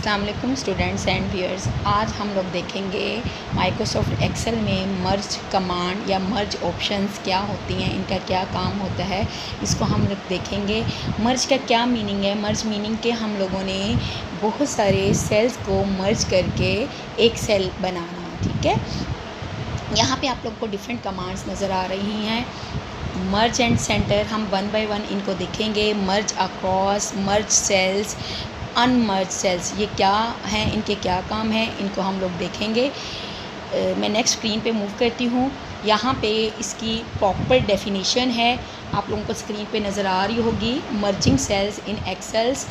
अस्सलाम वालेकुम students and viewers. आज हम लोग देखेंगे माइक्रोसॉफ्ट एक्सेल में मर्ज कमांड या मर्ज ऑप्शंस क्या होती हैं, इनका क्या काम होता है, इसको हम लोग देखेंगे। मर्ज का क्या मीनिंग है? मर्ज मीनिंग के हम लोगों ने बहुत सारे सेल्स को मर्ज करके एक सेल बनाना, ठीक है। यहाँ पे आप लोग को डिफरेंट कमांड्स नज़र आ रही हैं। मर्ज एंड सेंटर, हम वन बाय वन इनको देखेंगे। मर्ज across, merge cells, unmerge sales, ये क्या हैं, इनके क्या काम हैं, इनको हम लोग देखेंगे। मैं नेक्स्ट स्क्रीन पे मूव करती हूँ। यहाँ पे इसकी प्रॉपर डेफिनेशन है, आप लोगों को स्क्रीन पे नज़र आ रही होगी। मर्जिंग सेल्स इन एक्सेल्स,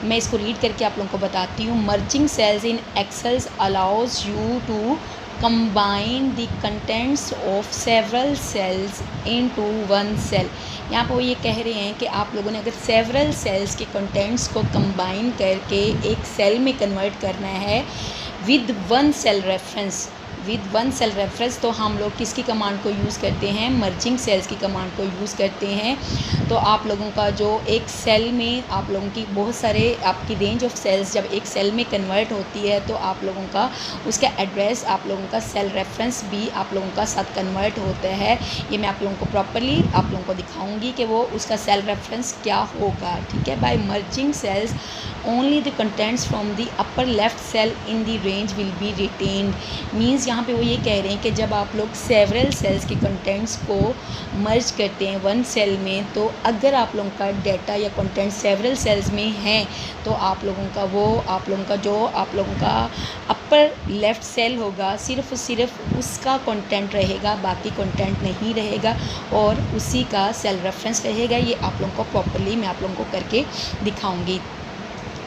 मैं इसको रीड करके आप लोगों को बताती हूँ। Merging cells in Excels allows you to combine the contents of several cells into one cell। यहाँ पर वो ये कह रहे हैं कि आप लोगों ने अगर सेवरल सेल्स के कंटेंट्स को कंबाइन करके एक सेल में कन्वर्ट करना है विद वन सेल रेफरेंस, तो हम लोग किसकी कमांड को यूज़ करते हैं? मर्जिंग सेल्स की कमांड को यूज़ करते हैं। तो आप लोगों का जो एक सेल में आप लोगों की बहुत सारे आपकी रेंज ऑफ सेल्स जब एक सेल में कन्वर्ट होती है तो आप लोगों का उसका एड्रेस, आप लोगों का सेल रेफरेंस भी आप लोगों का साथ कन्वर्ट होता है। ये मैं आप लोगों को प्रॉपरली आप लोगों को दिखाऊंगी कि वो उसका सेल रेफरेंस क्या होगा, ठीक है। By merging cells only the contents from the upper left cell in the range will be retained. Means यहाँ पे वो ये कह रहे हैं कि जब आप लोग सेवरल सेल्स के कंटेंट्स को मर्ज करते हैं वन सेल में, तो अगर आप लोगों का डाटा या कंटेंट सेवरल सेल्स में हैं तो आप लोगों का वो आप लोगों का अपर लेफ़्ट सेल होगा, सिर्फ उसका कंटेंट रहेगा, बाकी कंटेंट नहीं रहेगा और उसी का सेल रेफरेंस रहेगा। ये आप लोगों को प्रॉपरली मैं आप लोगों को करके दिखाऊंगी।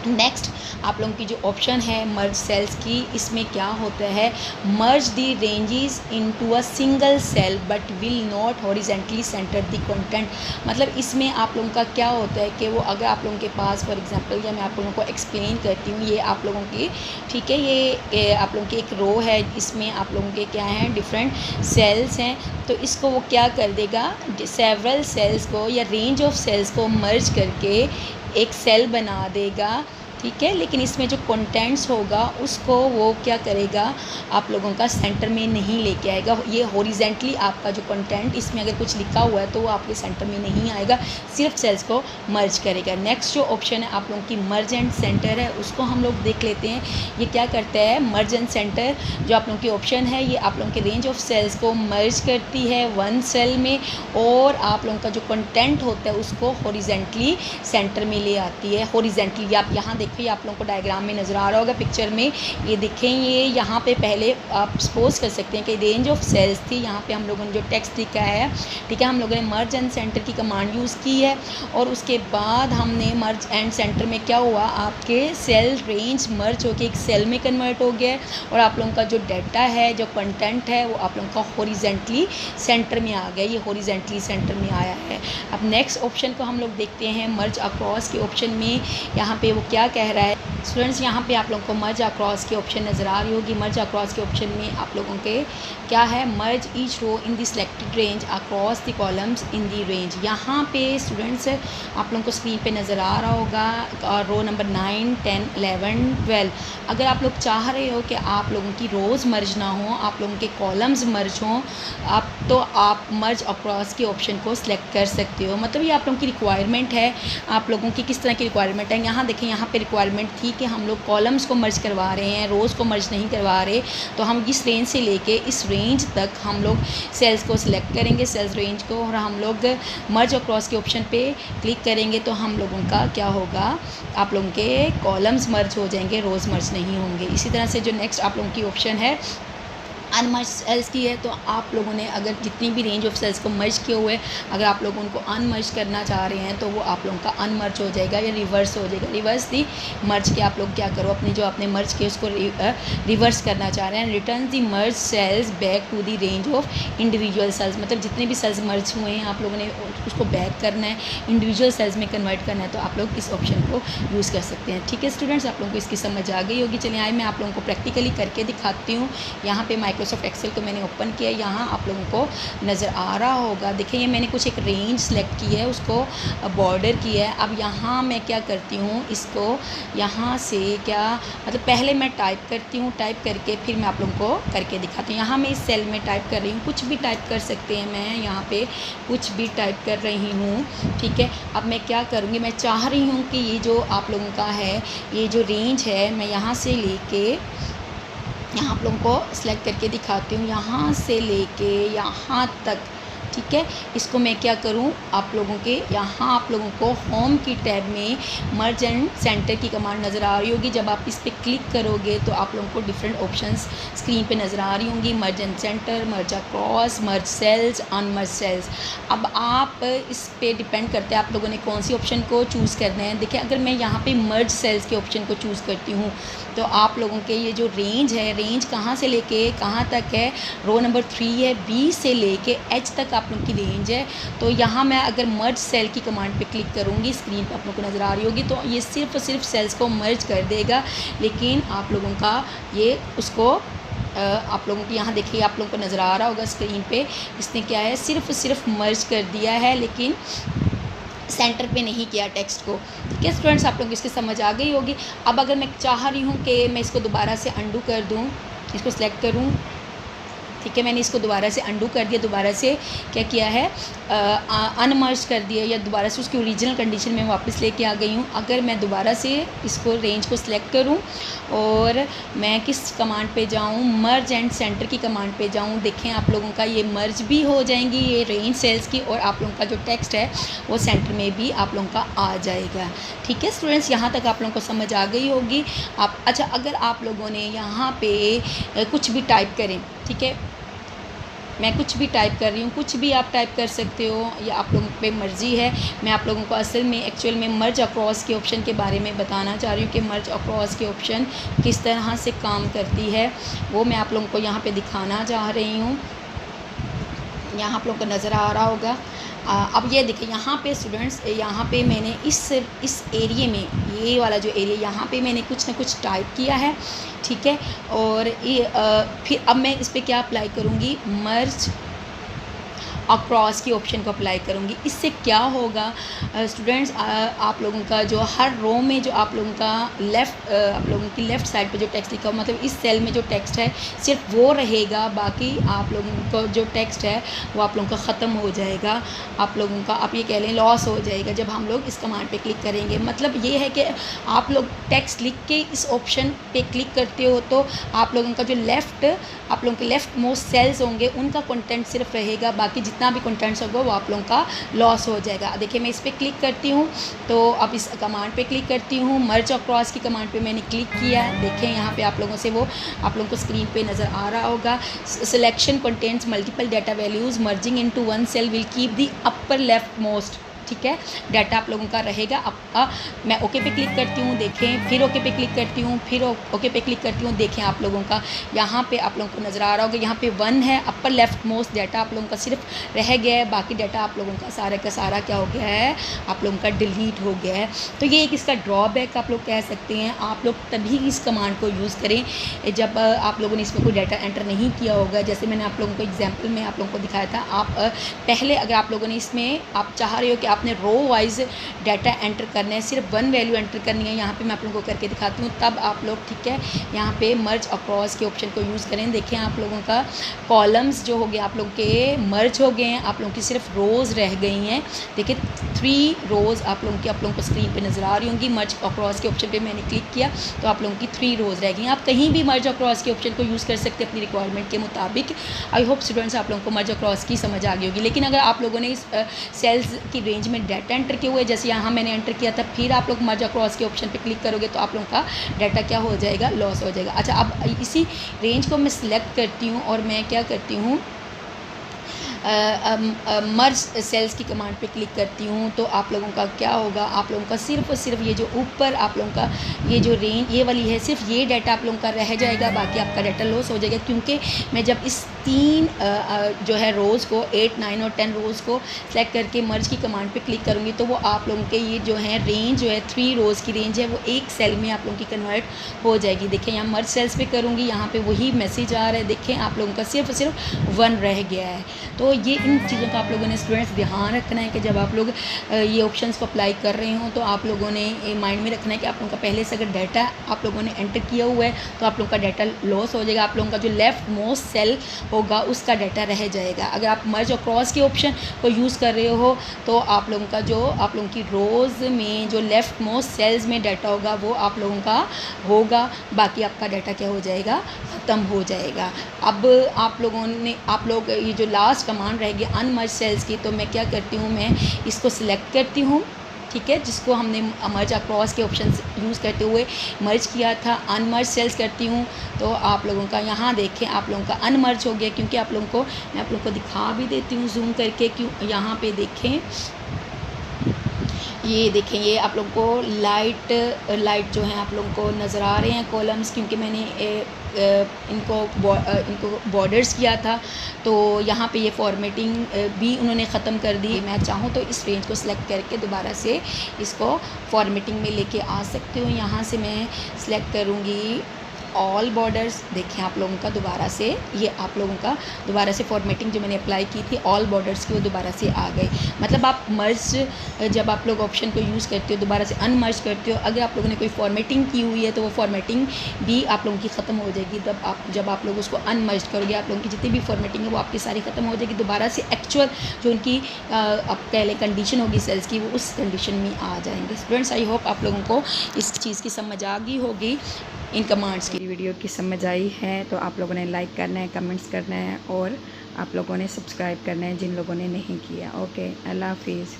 नेक्स्ट आप लोगों की जो ऑप्शन है मर्ज सेल्स की, इसमें क्या होता है? Merge the ranges into a single cell but will not horizontally centre the content. मतलब इसमें आप लोगों का क्या होता है कि वो अगर आप लोगों के पास फॉर एग्जांपल, या मैं आप लोगों को एक्सप्लेन करती हूँ, ये आप लोगों की, ठीक है, ये आप लोगों की एक रो है, इसमें आप लोगों के क्या हैं, डिफरेंट सेल्स हैं। तो इसको वो क्या कर देगा, सेवरल सेल्स को या रेंज ऑफ सेल्स को मर्ज करके एक सेल बना देगा, ठीक है। लेकिन इसमें जो कंटेंट्स होगा उसको वो क्या करेगा, आप लोगों का सेंटर में नहीं लेके आएगा। ये हॉरिजेंटली आपका जो कंटेंट इसमें अगर कुछ लिखा हुआ है तो वो आपके सेंटर में नहीं आएगा, सिर्फ सेल्स को मर्ज करेगा। नेक्स्ट जो ऑप्शन है आप लोगों की मर्ज एंड सेंटर है, उसको हम लोग देख लेते हैं। ये क्या करता है? मर्ज एंड सेंटर जो आप लोगों की ऑप्शन है, ये आप लोगों के रेंज ऑफ सेल्स को मर्ज करती है वन सेल में और आप लोगों का जो कंटेंट होता है उसको हॉरिजेंटली सेंटर में ले आती है। हॉरिजेंटली आप यहाँ देखिए, आप लोगों को डायग्राम में नज़र आ रहा होगा पिक्चर में, ये देखें, ये यहाँ पे पहले आप सपोज कर सकते हैं कि रेंज ऑफ सेल्स थी। यहाँ पे हम लोगों ने जो टेक्स्ट लिखा है, ठीक है, हम लोगों ने मर्ज एंड सेंटर की कमांड यूज़ की है और उसके बाद हमने मर्ज एंड सेंटर में क्या हुआ, आपके सेल रेंज मर्ज होकर एक सेल में कन्वर्ट हो गया और आप लोगों का जो डाटा है, जो कंटेंट है, वो आप लोगों का हॉरिजेंटली सेंटर में आ गया। ये हॉरिजेंटली सेंटर में आया है। अब नेक्स्ट ऑप्शन को हम लोग देखते हैं मर्ज अक्रॉस के ऑप्शन में। यहाँ पे वो क्या कह रहा है स्टूडेंट्स, यहाँ पे आप लोगों को मर्ज अक्रॉस की ऑप्शन नज़र आ रही होगी। मर्ज अक्रॉस के ऑप्शन में आप लोगों के क्या है, merge each row in the selected range across the columns in the range. यहाँ पे स्टूडेंट्स आप लोगों को स्क्रीन पे नज़र आ रहा होगा रो नंबर 9, 10, 11, 12। अगर आप लोग चाह रहे हो कि आप लोगों की रोज़ मर्ज ना हो, आप लोगों के कॉलम्स मर्ज हों, तो आप मर्ज अक्रॉस के ऑप्शन को सिलेक्ट कर सकते हो। मतलब ये आप लोगों की रिक्वायरमेंट है, आप लोगों की किस तरह की रिक्वायरमेंट है। यहाँ देखें, यहाँ पे रिक्वायरमेंट थी कि हम लोग कॉलम्स को मर्ज करवा रहे हैं, रोज़ को मर्ज नहीं करवा रहे, तो हम इस रेंज से लेके इस रेंज तक हम लोग सेल्स को सिलेक्ट करेंगे, सेल्स रेंज को, और हम लोग मर्ज अक्रॉस के ऑप्शन पे क्लिक करेंगे तो हम लोगों का क्या होगा, आप लोगों के कॉलम्स मर्ज हो जाएंगे, रोज़ मर्ज नहीं होंगे। इसी तरह से जो नेक्स्ट आप लोगों की ऑप्शन है अनमर्ज सेल्स की है, तो आप लोगों ने अगर जितनी भी रेंज ऑफ सेल्स को मर्ज किए हुए, अगर आप लोग उनको अनमर्ज करना चाह रहे हैं तो वो आप लोगों का अनमर्ज हो जाएगा या रिवर्स हो जाएगा। रिवर्स दी मर्ज के आप लोग क्या करो, अपने जो आपने मर्ज किए उसको रिवर्स करना चाह रहे हैं। Return the merge cells back to the range of individual cells. मतलब जितने भी सेल्स मर्ज हुए हैं आप लोगों ने उसको बैक करना है, इंडिविजुअल सेल्स में कन्वर्ट करना है, तो आप लोग इस ऑप्शन को यूज़ कर सकते हैं। ठीक है स्टूडेंट्स, आप लोगों को इसकी समझ आ गई होगी। चलिए आए मैं आप लोगों को प्रैक्टिकली करके दिखाती हूँ। यहाँ पे माइक्रोसॉफ्ट एक्सेल को मैंने ओपन किया। यहाँ आप लोगों को नज़र आ रहा होगा, देखिए ये मैंने कुछ एक रेंज सेलेक्ट की है, उसको बॉर्डर किया है। अब यहाँ मैं क्या करती हूँ, इसको यहाँ से क्या मतलब पहले मैं टाइप करती हूँ, टाइप करके फिर मैं आप लोगों को करके दिखाती हूँ। यहाँ मैं इस सेल में टाइप कर रही हूँ, कुछ भी टाइप कर सकते हैं, मैं यहाँ पे कुछ भी टाइप कर रही हूँ, ठीक है। अब मैं क्या करूँगी, मैं चाह रही हूँ कि ये जो आप लोगों का है, ये जो रेंज है, मैं यहाँ से लेके यहाँ आप लोगों को सिलेक्ट करके दिखाती हूँ, यहाँ से लेके यहाँ तक, ठीक है। इसको मैं क्या करूं, आप लोगों के यहाँ आप लोगों को होम की टैब में मर्ज एंड सेंटर की कमांड नज़र आ रही होगी। जब आप इस पर क्लिक करोगे तो आप लोगों को डिफरेंट ऑप्शंस स्क्रीन पे नज़र आ रही होंगी, merge and centre, merge across, merge cells, unmerge cells. अब आप इस पे डिपेंड करते हैं आप लोगों ने कौन सी ऑप्शन को चूज़ करना है। देखिए अगर मैं यहाँ पर मर्ज सेल्स के ऑप्शन को चूज़ करती हूँ तो आप लोगों के ये जो रेंज है, रेंज कहाँ से लेके कहाँ तक है, रो नंबर 3 है, बी से लेके एच तक आप लोगों की रेंज है। तो यहाँ मैं अगर मर्ज सेल की कमांड पे क्लिक करूँगी, स्क्रीन पे आप लोगों को नज़र आ रही होगी, तो ये सिर्फ और सिर्फ सेल्स को मर्ज कर देगा। लेकिन आप लोगों का ये उसको आप लोगों की यहाँ देखिए आप लोगों को नज़र आ रहा होगा स्क्रीन पे, इसने क्या है सिर्फ मर्ज कर दिया है, लेकिन सेंटर पे नहीं किया टेक्स्ट को। ठीक है स्टूडेंट्स, आप लोगों को इसकी समझ आ गई होगी। अब अगर मैं चाह रही हूँ कि मैं इसको दोबारा से अंडू कर दूँ, इसको सिलेक्ट करूँ, ठीक है, मैंने इसको दोबारा से अंडू कर दिया, दोबारा से क्या किया है अनमर्ज कर दिया, या दोबारा से उसकी ओरिजिनल कंडीशन में वापस लेके आ गई हूँ। अगर मैं दोबारा से इसको रेंज को सिलेक्ट करूँ और मैं किस कमांड पे जाऊँ, मर्ज एंड सेंटर की कमांड पे जाऊँ, देखें आप लोगों का ये मर्ज भी हो जाएंगी ये रेंज सेल्स की, और आप लोगों का जो टेक्स्ट है वो सेंटर में भी आप लोगों का आ जाएगा। ठीक है स्टूडेंट्स, यहाँ तक आप लोगों को समझ आ गई होगी। आप अच्छा, अगर आप लोगों ने यहाँ पे कुछ भी टाइप करें, ठीक है, मैं कुछ भी टाइप कर रही हूँ, कुछ भी आप टाइप कर सकते हो, या आप लोगों पे मर्ज़ी है। मैं आप लोगों को असल में एक्चुअल में मर्ज अक्रॉस के ऑप्शन के बारे में बताना चाह रही हूँ कि मर्ज अक्रॉस के ऑप्शन किस तरह से काम करती है, वो मैं आप लोगों को यहाँ पे दिखाना चाह रही हूँ। यहाँ आप लोगों को नज़र आ रहा होगा। अब ये देखिए यहाँ पे स्टूडेंट्स, यहाँ पे मैंने इस एरिए में, ये वाला जो एरिया, यहाँ पे मैंने कुछ ना कुछ टाइप किया है, ठीक है। और ये फिर अब मैं इस पर क्या अप्लाई करूँगी, मर्ज अक्रॉस की ऑप्शन को अप्लाई करूँगी। इससे क्या होगा स्टूडेंट्स, आप लोगों का जो हर रो में जो आप लोगों का आप लोगों की लेफ़्ट साइड पे जो टेक्स्ट लिखा हो, मतलब इस सेल में जो टेक्स्ट है सिर्फ वो रहेगा, बाकी आप लोगों को जो टेक्स्ट है वो आप लोगों का ख़त्म हो जाएगा, आप लोगों का आप ये कह लें लॉस हो जाएगा जब हम लोग इस कमांड पे क्लिक करेंगे। मतलब ये है कि आप लोग टेक्स्ट लिख के इस ऑप्शन पे क्लिक करते हो तो आप लोगों का जो आप लोगों के लेफ़्ट मोस्ट सेल्स होंगे उनका कंटेंट सिर्फ रहेगा, बाकी जितना भी कंटेंट्स होगा वो आप लोगों का लॉस हो जाएगा। देखिए मैं इस पर क्लिक करती हूँ, तो अब इस कमांड पे क्लिक करती हूँ, मर्ज अक्रॉस की कमांड पे मैंने क्लिक किया। देखें यहाँ पे आप लोगों से वो आप लोगों को स्क्रीन पे नज़र आ रहा होगा, selection contents multiple data values merging into one cell will keep the upper left most, ठीक है, डाटा आप लोगों का रहेगा। अब मैं ओके पे क्लिक करती हूँ, देखें, फिर ओके पे क्लिक करती हूँ, फिर ओके पे क्लिक करती हूँ, देखें आप लोगों का यहाँ पे आप लोगों को नज़र आ रहा होगा, यहाँ पे 1 है, अपर लेफ्ट मोस्ट डाटा आप लोगों का सिर्फ रह गया है, बाकी डाटा आप लोगों का सारा क्या हो गया है, आप लोगों का डिलीट हो गया है। तो ये एक इसका ड्रॉबैक आप लोग कह सकते हैं। आप लोग तभी इस कमांड को यूज़ करें जब आप लोगों ने इसमें कोई डाटा एंटर नहीं किया होगा। जैसे मैंने आप लोगों को एग्जाम्पल में आप लोगों को दिखाया था, आप पहले अगर आप लोगों ने इसमें आप चाह रहे हो कि आपने रो वाइज डाटा एंटर करना है, सिर्फ 1 वैल्यू एंटर करनी है, यहाँ पे मैं आप लोगों को करके दिखाती हूँ, तब आप लोग ठीक है यहाँ पे मर्ज अक्रॉस के ऑप्शन को यूज़ करें। देखें आप लोगों का कॉलम्स जो हो गए आप लोगों के मर्ज हो गए हैं, आप लोगों की सिर्फ रोज़ रह गई हैं। देखिए 3 रोज़ आप लोगों को स्क्रीन पे नज़र आ रही होंगी। मर्ज अक्रॉस के ऑप्शन पे मैंने क्लिक किया तो आप लोगों की 3 रोज़ रह गई। आप कहीं भी मर्ज अक्रॉस के ऑप्शन को यूज़ कर सकते हैं अपनी रिक्वायरमेंट के मुताबिक। आई होप स्टूडेंट्स आप लोगों को मर्ज अक्रॉस की समझ आ गई होगी। लेकिन अगर आप लोगों ने इस सेल्स की रेंज में डाटा एंटर किए हुए, जैसे यहाँ मैंने एंटर किया था, फिर आप लोग मर्ज अक्रॉस के ऑप्शन पे क्लिक करोगे तो आप लोगों का डाटा क्या हो जाएगा, लॉस हो जाएगा। अच्छा, अब इसी रेंज को मैं सिलेक्ट करती हूँ और मैं क्या करती हूँ, मर्ज सेल्स की कमांड पे क्लिक करती हूँ, तो आप लोगों का क्या होगा, आप लोगों का सिर्फ और सिर्फ ये जो ऊपर आप लोगों का ये जो रेंज ये वाली है, सिर्फ ये डाटा आप लोगों का रह जाएगा, बाकी आपका डाटा लॉस हो जाएगा। क्योंकि मैं जब इस 3 जो है रोज़ को 8, 9 और 10 रोज़ को सेलेक्ट करके मर्ज की कमांड पे क्लिक करूँगी तो वो आप लोगों के ये जो है रेंज जो है 3 रोज़ की रेंज है वो एक सेल में आप लोगों की कन्वर्ट हो जाएगी। देखें यहाँ मर्ज सेल्स पे करूँगी, यहाँ पे वही मैसेज आ रहा है, देखें आप लोगों का सिर्फ और सिर्फ 1 रह गया है। तो ये इन चीज़ों का आप लोगों ने स्टूडेंट्स ध्यान रखना है कि जब आप लोग ये ऑप्शंस को अप्लाई कर रहे हो तो आप लोगों ने माइंड में रखना है कि आप लोगों का पहले से अगर डाटा आप लोगों ने एंटर किया हुआ है तो आप लोगों का डाटा लॉस हो जाएगा, आप लोगों का जो लेफ्ट मोस्ट सेल होगा उसका डाटा रह जाएगा। अगर आप मर्ज और क्रॉस के ऑप्शन को यूज़ कर रहे हो तो आप लोगों का जो आप लोगों की रोज़ में जो लेफ्ट मोस्ट सेल्स में डाटा होगा वो आप लोगों का होगा, बाकी आपका डाटा क्या हो जाएगा, ख़त्म हो जाएगा। अब आप लोग ये जो लास्ट कमांड रहेगी अनमर्ज सेल्स की, तो मैं क्या करती हूँ, मैं इसको सिलेक्ट करती हूँ, ठीक है, जिसको हमने मर्ज अक्रॉस के ऑप्शन यूज़ करते हुए मर्ज किया था, अनमर्ज सेल्स करती हूँ तो आप लोगों का यहाँ देखें आप लोगों का अनमर्ज हो गया, क्योंकि मैं आप लोगों को दिखा भी देती हूँ जूम करके, क्यों यहाँ पे देखें, ये देखें ये आप लोगों को लाइट जो है आप लोगों को नज़र आ रहे हैं कॉलम्स, क्योंकि मैंने इनको बॉर्डर्स किया था तो यहाँ पे ये फॉर्मेटिंग भी उन्होंने ख़त्म कर दी। मैं चाहूँ तो इस रेंज को सिलेक्ट करके दोबारा से इसको फॉर्मेटिंग में लेके आ सकती हूँ। यहाँ से मैं सिलेक्ट करूँगी ऑल बॉर्डर्स, देखें आप लोगों का दोबारा से ये आप लोगों का दोबारा से फॉर्मेटिंग जो मैंने अप्लाई की थी ऑल बॉर्डर्स की वो दोबारा से आ गई। मतलब आप मर्ज जब आप लोग ऑप्शन को यूज़ करते हो दोबारा से अनमर्ज करते हो, अगर आप लोगों ने कोई फॉर्मेटिंग की हुई है तो वो फॉर्मेटिंग भी आप लोगों की ख़त्म हो जाएगी। जब आप लोग उसको अनमर्ज करोगे आप लोगों की जितनी भी फॉर्मेटिंग है वो आपकी सारी ख़त्म हो जाएगी, दोबारा से एक्चुअल जो उनकी अब पहले कंडीशन होगी सेल्स की वो उस कंडीशन में आ जाएंगे। स्टूडेंट्स आई होप आप लोगों को इस चीज़ की समझ आ गई होगी, इन कमांड्स की। वीडियो की समझ आई है तो आप लोगों ने लाइक करना है, कमेंट्स करना है और आप लोगों ने सब्सक्राइब करना है जिन लोगों ने नहीं किया। ओके, अल्लाह हाफिज़।